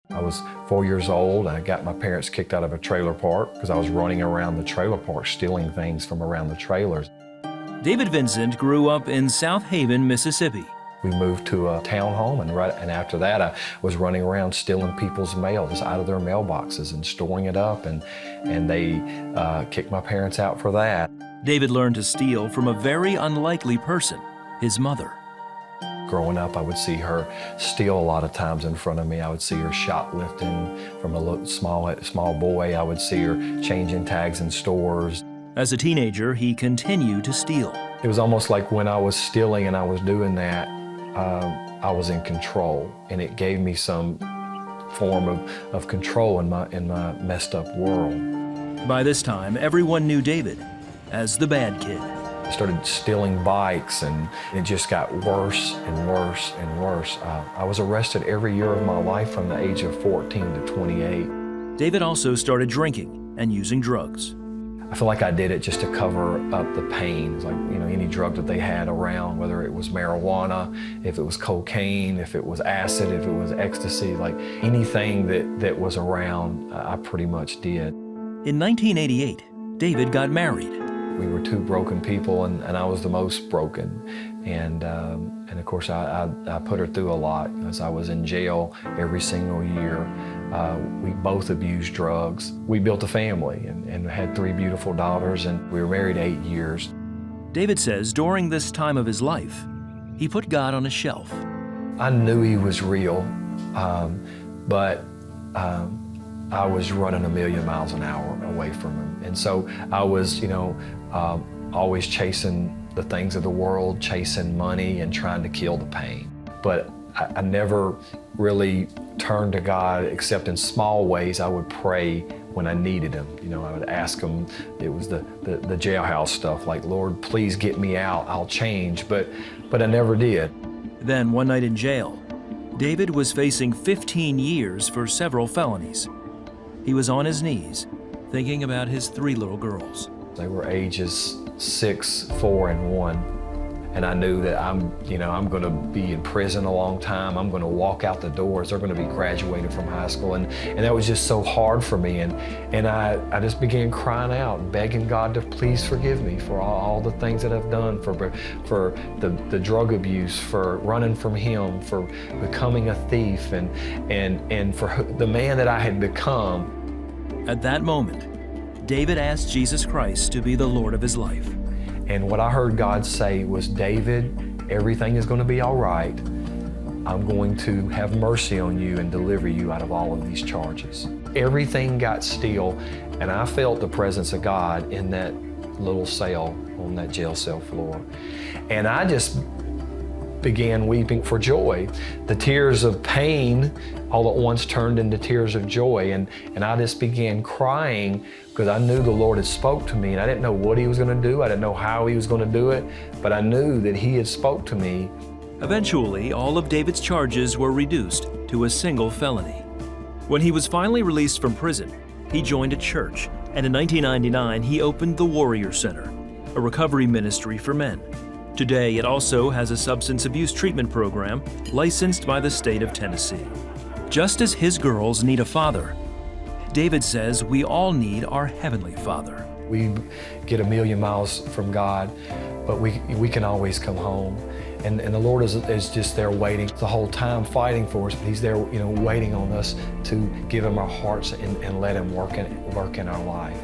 I was 4 years old. I got my parents kicked out of a trailer park because I was running around the trailer park stealing things from around the trailers. David Vincent grew up in South Haven, Mississippi. We moved to a townhome, and after that I was running around stealing people's mails out of their mailboxes and storing it up, and they kicked my parents out for that. David learned to steal from a very unlikely person, his mother. Growing up, I would see her steal a lot of times in front of me. I would see her shoplifting from a small boy. I would see her changing tags in stores. As a teenager, he continued to steal. It was almost like when I was stealing and I was doing that, I was in control, and it gave me some form of control in my messed up world. By this time, everyone knew David as the bad kid. I started stealing bikes, and it just got worse and worse and worse. I was arrested every year of my life from the age of 14 to 28. David also started drinking and using drugs. I feel like I did it just to cover up the pain. It's like, any drug that they had around, whether it was marijuana, if it was cocaine, if it was acid, if it was ecstasy, like anything that was around, I pretty much did. In 1988, David got married. We were two broken people, and I was the most broken. And of course, I put her through a lot, as I was in jail every single year. We both abused drugs. We built a family and had 3 beautiful daughters, and we were married 8 years. David says during this time of his life, he put God on a shelf. I knew he was real, but I was running a million miles an hour away from him. And so I was, always chasing the things of the world, chasing money and trying to kill the pain. But I never really turned to God except in small ways. I would pray when I needed him. I would ask him, it was the jailhouse stuff, like, Lord, please get me out, I'll change, but I never did. Then one night in jail, David was facing 15 years for several felonies. He was on his knees, thinking about his 3 little girls. They were ages 6, 4, and 1. And I knew that I'm going to be in prison a long time. I'm going to walk out the doors. They're going to be graduated from high school. And that was just so hard for me. And I just began crying out, begging God to please forgive me for all the things that I've done, for the drug abuse, for running from him, for becoming a thief, and for the man that I had become. At that moment, David asked Jesus Christ to be the Lord of his life. And what I heard God say was, David, everything is going to be all right. I'm going to have mercy on you and deliver you out of all of these charges. Everything got still, and I felt the presence of God in that little cell on that jail cell floor. And I just began weeping for joy. The tears of pain all at once turned into tears of joy, and I just began crying because I knew the Lord had spoke to me, and I didn't know what he was going to do. I didn't know how he was going to do it, but I knew that he had spoke to me. Eventually, all of David's charges were reduced to a single felony. When he was finally released from prison, he joined a church, and in 1999, he opened the Warrior Center, a recovery ministry for men. Today, it also has a substance abuse treatment program licensed by the state of Tennessee. Just as his girls need a father, David says we all need our Heavenly Father. We get a million miles from God, but we can always come home. And the Lord is just there waiting the whole time, fighting for us, but he's there, waiting on us to give him our hearts and let him work in our life.